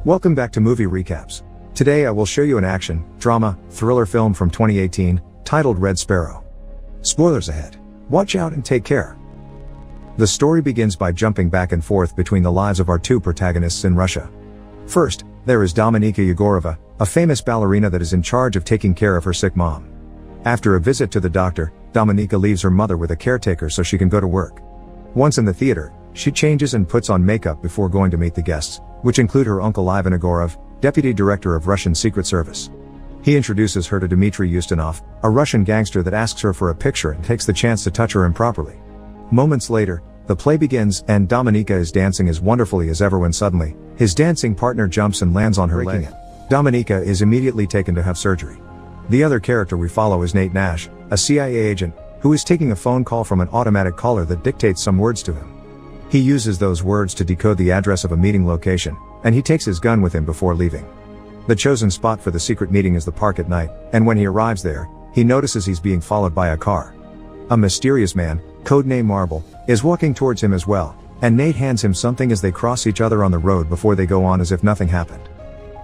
Welcome back to Movie Recaps. Today I will show you an action, drama, thriller film from 2018, titled Red Sparrow. Spoilers ahead. Watch out and take care. The story begins by jumping back and forth between the lives of our two protagonists in Russia. First, there is Dominika Yegorova, a famous ballerina that is in charge of taking care of her sick mom. After a visit to the doctor, Dominika leaves her mother with a caretaker so she can go to work. Once in the theater, she changes and puts on makeup before going to meet the guests, which include her uncle Ivan Egorov, deputy director of Russian Secret Service. He introduces her to Dmitry Ustinov, a Russian gangster that asks her for a picture and takes the chance to touch her improperly. Moments later, the play begins and Dominika is dancing as wonderfully as ever when suddenly, his dancing partner jumps and lands on her leg. Dominika is immediately taken to have surgery. The other character we follow is Nate Nash, a CIA agent, who is taking a phone call from an automatic caller that dictates some words to him. He uses those words to decode the address of a meeting location, and he takes his gun with him before leaving. The chosen spot for the secret meeting is the park at night, and when he arrives there, he notices he's being followed by a car. A mysterious man, codename Marble, is walking towards him as well, and Nate hands him something as they cross each other on the road before they go on as if nothing happened.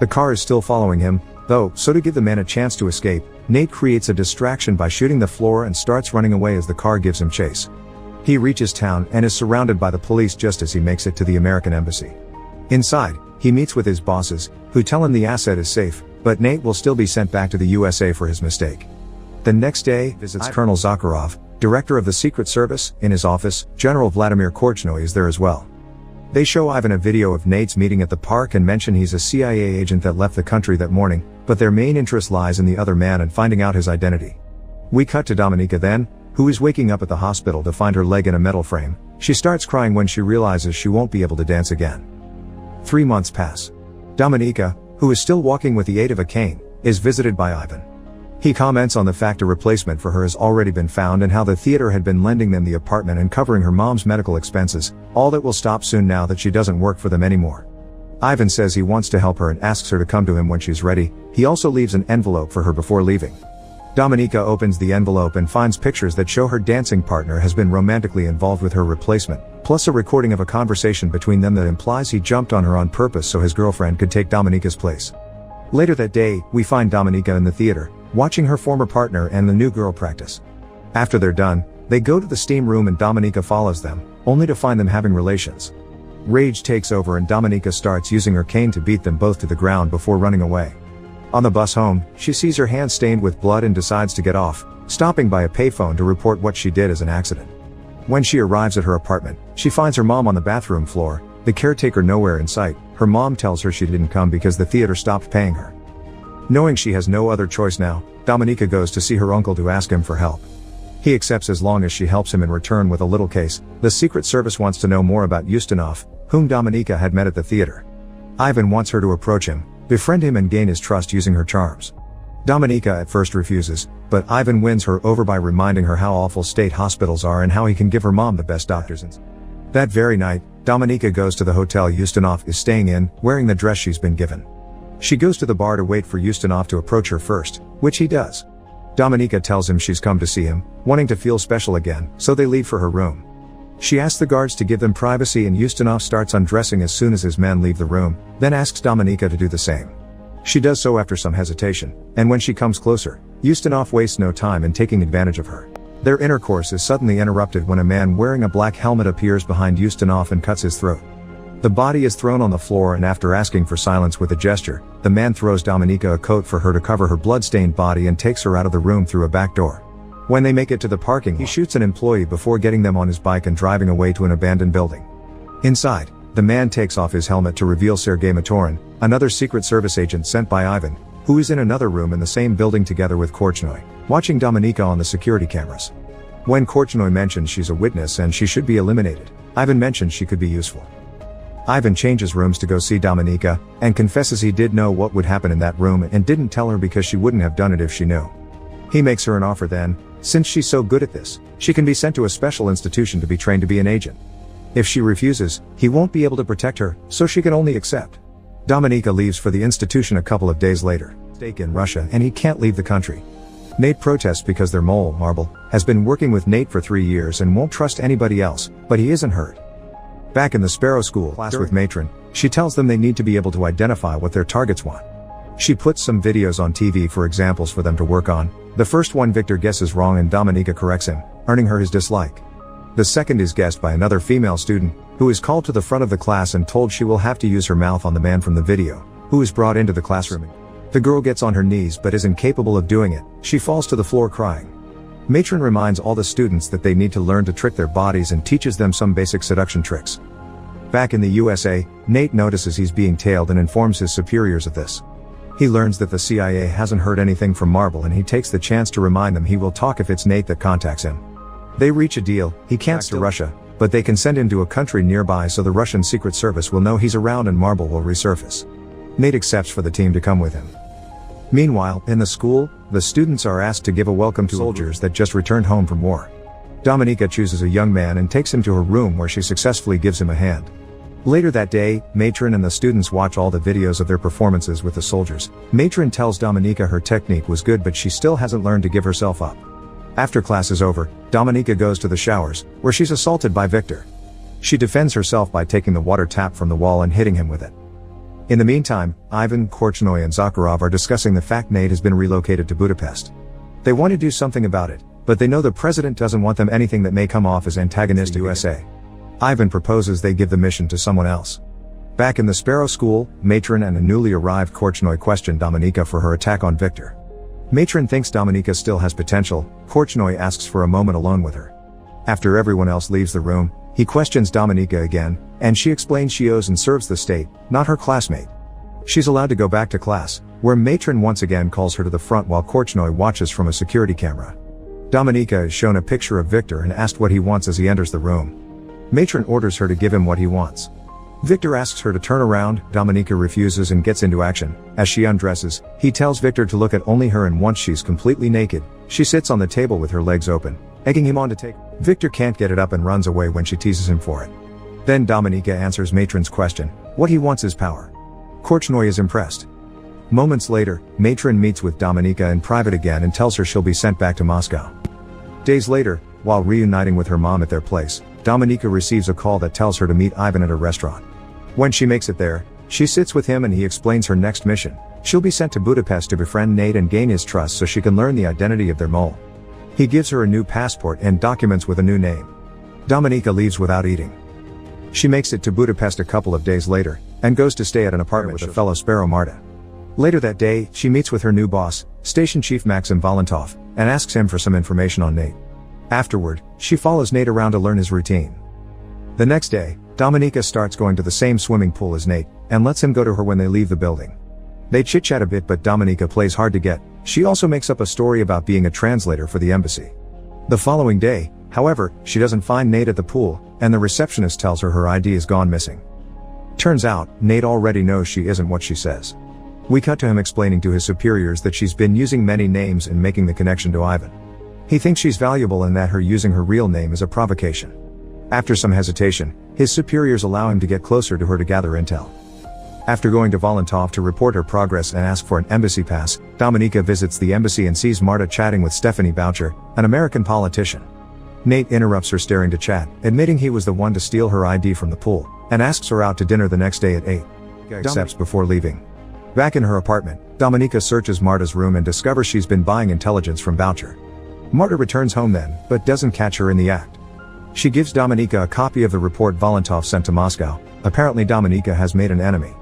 The car is still following him, though, so to give the man a chance to escape, Nate creates a distraction by shooting the floor and starts running away as the car gives him chase. He reaches town and is surrounded by the police just as he makes it to the American embassy. Inside, he meets with his bosses, who tell him the asset is safe, but Nate will still be sent back to the USA for his mistake. The next day, visits Colonel Zakharov, director of the Secret Service, in his office. General Vladimir Korchnoi is there as well. They show Ivan a video of Nate's meeting at the park and mention he's a CIA agent that left the country that morning, but their main interest lies in the other man and finding out his identity. We cut to Dominika then, who is waking up at the hospital to find her leg in a metal frame. She starts crying when she realizes she won't be able to dance again. 3 months pass. Dominika, who is still walking with the aid of a cane, is visited by Ivan. He comments on the fact a replacement for her has already been found and how the theater had been lending them the apartment and covering her mom's medical expenses, all that will stop soon now that she doesn't work for them anymore. Ivan says he wants to help her and asks her to come to him when she's ready. He also leaves an envelope for her before leaving. Dominika opens the envelope and finds pictures that show her dancing partner has been romantically involved with her replacement, plus a recording of a conversation between them that implies he jumped on her on purpose so his girlfriend could take Dominika's place. Later that day, we find Dominika in the theater, watching her former partner and the new girl practice. After they're done, they go to the steam room and Dominika follows them, only to find them having relations. Rage takes over and Dominika starts using her cane to beat them both to the ground before running away. On the bus home, she sees her hand stained with blood and decides to get off, stopping by a payphone to report what she did as an accident. When she arrives at her apartment, she finds her mom on the bathroom floor, the caretaker nowhere in sight. Her mom tells her she didn't come because the theater stopped paying her. Knowing she has no other choice now, Dominika goes to see her uncle to ask him for help. He accepts as long as she helps him in return with a little case. The Secret Service wants to know more about Ustinov, whom Dominika had met at the theater. Ivan wants her to approach him, befriend him and gain his trust using her charms. Dominika at first refuses, but Ivan wins her over by reminding her how awful state hospitals are and how he can give her mom the best doctors. That very night, Dominika goes to the hotel Ustinov is staying in, wearing the dress she's been given. She goes to the bar to wait for Ustinov to approach her first, which he does. Dominika tells him she's come to see him, wanting to feel special again, so they leave for her room. She asks the guards to give them privacy and Ustinov starts undressing as soon as his men leave the room, then asks Dominika to do the same. She does so after some hesitation, and when she comes closer, Ustinov wastes no time in taking advantage of her. Their intercourse is suddenly interrupted when a man wearing a black helmet appears behind Ustinov and cuts his throat. The body is thrown on the floor and after asking for silence with a gesture, the man throws Dominika a coat for her to cover her blood-stained body and takes her out of the room through a back door. When they make it to the parking lot, he shoots an employee before getting them on his bike and driving away to an abandoned building. Inside, the man takes off his helmet to reveal Sergei Motorin, another Secret Service agent sent by Ivan, who is in another room in the same building together with Korchnoi, watching Dominika on the security cameras. When Korchnoi mentions she's a witness and she should be eliminated, Ivan mentions she could be useful. Ivan changes rooms to go see Dominika, and confesses he did know what would happen in that room and didn't tell her because she wouldn't have done it if she knew. He makes her an offer then, since she's so good at this, she can be sent to a special institution to be trained to be an agent. If she refuses, he won't be able to protect her, so she can only accept. Dominika leaves for the institution a couple of days later, stake in Russia, and he can't leave the country. Nate protests because their mole, Marble, has been working with Nate for 3 years and won't trust anybody else, but he isn't hurt. Back in the Sparrow School class with Matron, she tells them they need to be able to identify what their targets want. She puts some videos on TV for examples for them to work on. The first one Victor guesses wrong and Dominika corrects him, earning her his dislike. The second is guessed by another female student, who is called to the front of the class and told she will have to use her mouth on the man from the video, who is brought into the classroom. The girl gets on her knees but is incapable of doing it. She falls to the floor crying. Matron reminds all the students that they need to learn to trick their bodies and teaches them some basic seduction tricks. Back in the USA, Nate notices he's being tailed and informs his superiors of this. He learns that the CIA hasn't heard anything from Marble and he takes the chance to remind them he will talk if it's Nate that contacts him. They reach a deal. He can't to Russia, but they can send him to a country nearby so the Russian Secret Service will know he's around and Marble will resurface. Nate accepts for the team to come with him. Meanwhile, in the school, the students are asked to give a welcome to soldiers that just returned home from war. Dominika chooses a young man and takes him to her room where she successfully gives him a hand. Later that day, Matron and the students watch all the videos of their performances with the soldiers. Matron tells Dominika her technique was good but she still hasn't learned to give herself up. After class is over, Dominika goes to the showers, where she's assaulted by Victor. She defends herself by taking the water tap from the wall and hitting him with it. In the meantime, Ivan, Korchnoi and Zakharov are discussing the fact Nate has been relocated to Budapest. They want to do something about it, but they know the president doesn't want them anything that may come off as antagonistic USA. Ivan proposes they give the mission to someone else. Back in the Sparrow School, Matron and a newly arrived Korchnoi question Dominika for her attack on Victor. Matron thinks Dominika still has potential. Korchnoi asks for a moment alone with her. After everyone else leaves the room, he questions Dominika again, and she explains she owes and serves the state, not her classmate. She's allowed to go back to class, where Matron once again calls her to the front while Korchnoi watches from a security camera. Dominika is shown a picture of Victor and asked what he wants as he enters the room. Matron orders her to give him what he wants. Victor asks her to turn around. Dominika refuses and gets into action. As she undresses, he tells Victor to look at only her, and once she's completely naked, she sits on the table with her legs open, egging him on to take. Victor can't get it up and runs away when she teases him for it. Then Dominika answers Matron's question. What he wants is power. Korchnoi is impressed. Moments later, Matron meets with Dominika in private again and tells her she'll be sent back to Moscow. Days later, while reuniting with her mom at their place, Dominika receives a call that tells her to meet Ivan at a restaurant. When she makes it there, she sits with him and he explains her next mission. She'll be sent to Budapest to befriend Nate and gain his trust so she can learn the identity of their mole. He gives her a new passport and documents with a new name. Dominika leaves without eating. She makes it to Budapest a couple of days later, and goes to stay at an apartment with a fellow Sparrow Marta. Later that day, she meets with her new boss, Station Chief Maxim Valentov, and asks him for some information on Nate. Afterward, she follows Nate around to learn his routine. The next day, Dominika starts going to the same swimming pool as Nate, and lets him go to her when they leave the building. They chit-chat a bit but Dominika plays hard to get. She also makes up a story about being a translator for the embassy. The following day, however, she doesn't find Nate at the pool, and the receptionist tells her her ID is gone missing. Turns out, Nate already knows she isn't what she says. We cut to him explaining to his superiors that she's been using many names and making the connection to Ivan. He thinks she's valuable and that her using her real name is a provocation. After some hesitation, his superiors allow him to get closer to her to gather intel. After going to Valentov to report her progress and ask for an embassy pass, Dominika visits the embassy and sees Marta chatting with Stephanie Boucher, an American politician. Nate interrupts her staring to chat, admitting he was the one to steal her ID from the pool, and asks her out to dinner the next day at 8. Accepts before leaving. Back in her apartment, Dominika searches Marta's room and discovers she's been buying intelligence from Boucher. Marta returns home then, but doesn't catch her in the act. She gives Dominika a copy of the report Valentov sent to Moscow. Apparently Dominika has made an enemy.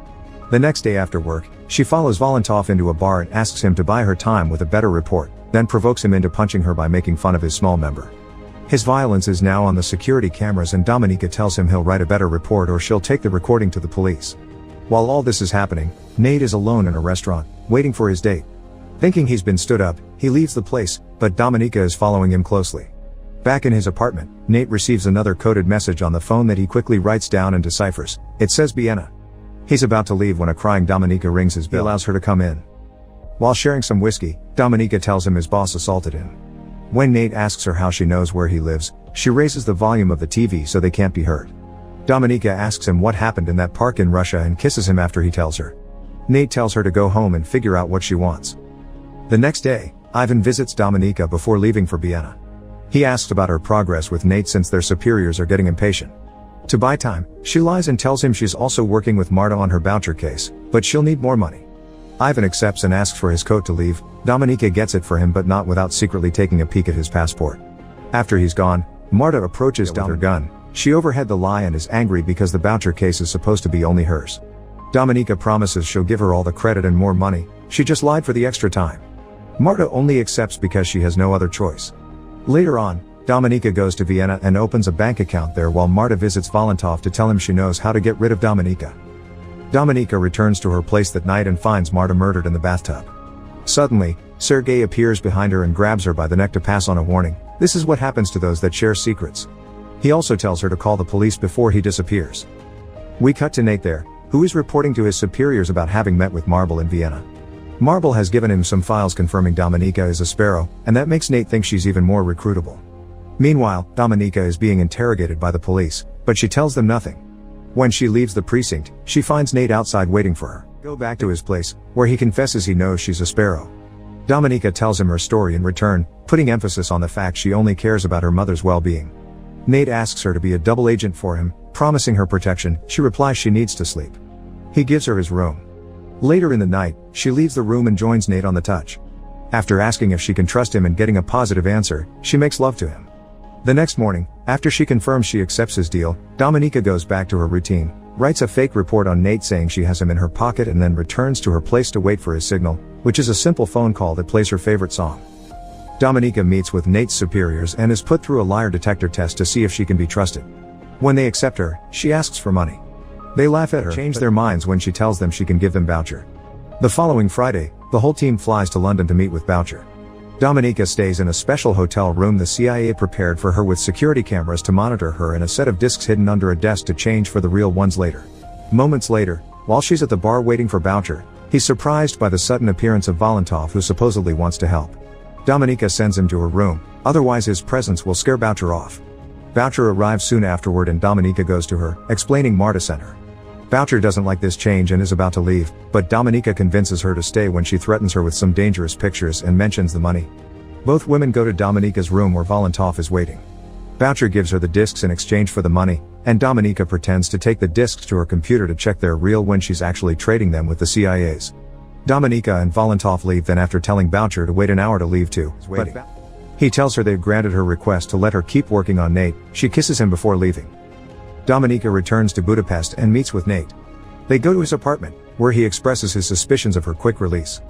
The next day after work, she follows Valentov into a bar and asks him to buy her time with a better report, then provokes him into punching her by making fun of his small member. His violence is now on the security cameras and Dominika tells him he'll write a better report or she'll take the recording to the police. While all this is happening, Nate is alone in a restaurant, waiting for his date. Thinking he's been stood up, he leaves the place, but Dominika is following him closely. Back in his apartment, Nate receives another coded message on the phone that he quickly writes down and deciphers. It says Vienna. He's about to leave when a crying Dominika rings his bell. He allows her to come in. While sharing some whiskey, Dominika tells him his boss assaulted him. When Nate asks her how she knows where he lives, she raises the volume of the TV so they can't be heard. Dominika asks him what happened in that park in Russia and kisses him after he tells her. Nate tells her to go home and figure out what she wants. The next day, Ivan visits Dominika before leaving for Vienna. He asks about her progress with Nate since their superiors are getting impatient. To buy time, she lies and tells him she's also working with Marta on her voucher case, but she'll need more money. Ivan accepts and asks for his coat to leave. Dominika gets it for him but not without secretly taking a peek at his passport. After he's gone, Marta approaches Dom with her gun. She overheard the lie and is angry because the voucher case is supposed to be only hers. Dominika promises she'll give her all the credit and more money, she just lied for the extra time. Marta only accepts because she has no other choice. Later on, Dominika goes to Vienna and opens a bank account there while Marta visits Valentov to tell him she knows how to get rid of Dominika. Dominika returns to her place that night and finds Marta murdered in the bathtub. Suddenly, Sergei appears behind her and grabs her by the neck to pass on a warning. This is what happens to those that share secrets. He also tells her to call the police before he disappears. We cut to Nate there, who is reporting to his superiors about having met with Marble in Vienna. Marble has given him some files confirming Dominika is a sparrow, and that makes Nate think she's even more recruitable. Meanwhile, Dominika is being interrogated by the police, but she tells them nothing. When she leaves the precinct, she finds Nate outside waiting for her. Go back to his place, where he confesses he knows she's a sparrow. Dominika tells him her story in return, putting emphasis on the fact she only cares about her mother's well-being. Nate asks her to be a double agent for him, promising her protection. She replies she needs to sleep. He gives her his room. Later in the night, she leaves the room and joins Nate on the touch. After asking if she can trust him and getting a positive answer, she makes love to him. The next morning, after she confirms she accepts his deal, Dominika goes back to her routine, writes a fake report on Nate saying she has him in her pocket and then returns to her place to wait for his signal, which is a simple phone call that plays her favorite song. Dominika meets with Nate's superiors and is put through a lie detector test to see if she can be trusted. When they accept her, she asks for money. They laugh at her, change their minds when she tells them she can give them Boucher. The following Friday, the whole team flies to London to meet with Boucher. Dominika stays in a special hotel room the CIA prepared for her with security cameras to monitor her and a set of discs hidden under a desk to change for the real ones later. Moments later, while she's at the bar waiting for Boucher, he's surprised by the sudden appearance of Valentov, who supposedly wants to help. Dominika sends him to her room, otherwise his presence will scare Boucher off. Boucher arrives soon afterward and Dominika goes to her, explaining Marta sent her. Boucher doesn't like this change and is about to leave, but Dominika convinces her to stay when she threatens her with some dangerous pictures and mentions the money. Both women go to Dominika's room where Valentov is waiting. Boucher gives her the discs in exchange for the money, and Dominika pretends to take the discs to her computer to check they're real when she's actually trading them with the CIA's. Dominika and Valentov leave, then after telling Boucher to wait an hour to leave too, but he tells her they've granted her request to let her keep working on Nate. She kisses him before leaving. Dominika returns to Budapest and meets with Nate. They go to his apartment, where he expresses his suspicions of her quick release.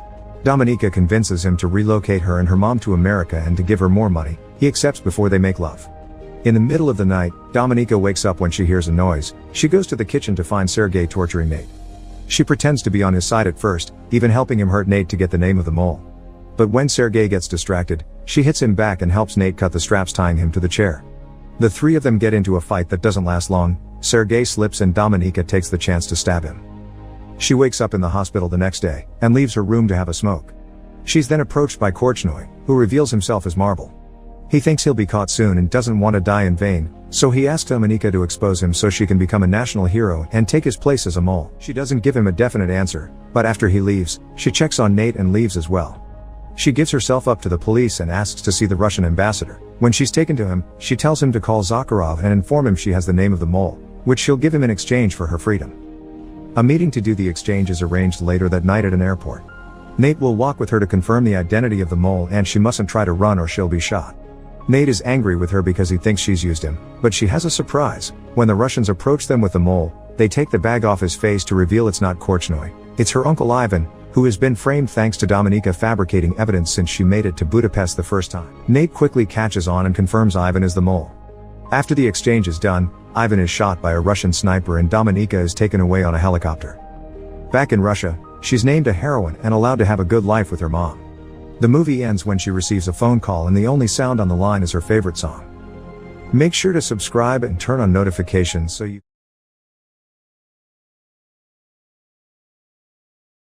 Dominika convinces him to relocate her and her mom to America and to give her more money. He accepts before they make love. In the middle of the night, Dominika wakes up when she hears a noise. She goes to the kitchen to find Sergei torturing Nate. She pretends to be on his side at first, even helping him hurt Nate to get the name of the mole. But when Sergei gets distracted, she hits him back and helps Nate cut the straps tying him to the chair. The three of them get into a fight that doesn't last long. Sergei slips and Dominika takes the chance to stab him. She wakes up in the hospital the next day, and leaves her room to have a smoke. She's then approached by Korchnoi, who reveals himself as Marble. He thinks he'll be caught soon and doesn't want to die in vain, so he asks Dominika to expose him so she can become a national hero and take his place as a mole. She doesn't give him a definite answer, but after he leaves, she checks on Nate and leaves as well. She gives herself up to the police and asks to see the Russian ambassador. When she's taken to him, she tells him to call Zakharov and inform him she has the name of the mole, which she'll give him in exchange for her freedom. A meeting to do the exchange is arranged later that night at an airport. Nate will walk with her to confirm the identity of the mole, and she mustn't try to run or she'll be shot. Nate is angry with her because he thinks she's used him, but she has a surprise. When the Russians approach them with the mole, they take the bag off his face to reveal it's not Korchnoi. It's her uncle Ivan, who has been framed thanks to Dominika fabricating evidence since she made it to Budapest the first time. Nate quickly catches on and confirms Ivan is the mole. After the exchange is done, Ivan is shot by a Russian sniper and Dominika is taken away on a helicopter. Back in Russia, she's named a heroine and allowed to have a good life with her mom. The movie ends when she receives a phone call and the only sound on the line is her favorite song. Make sure to subscribe and turn on notifications so you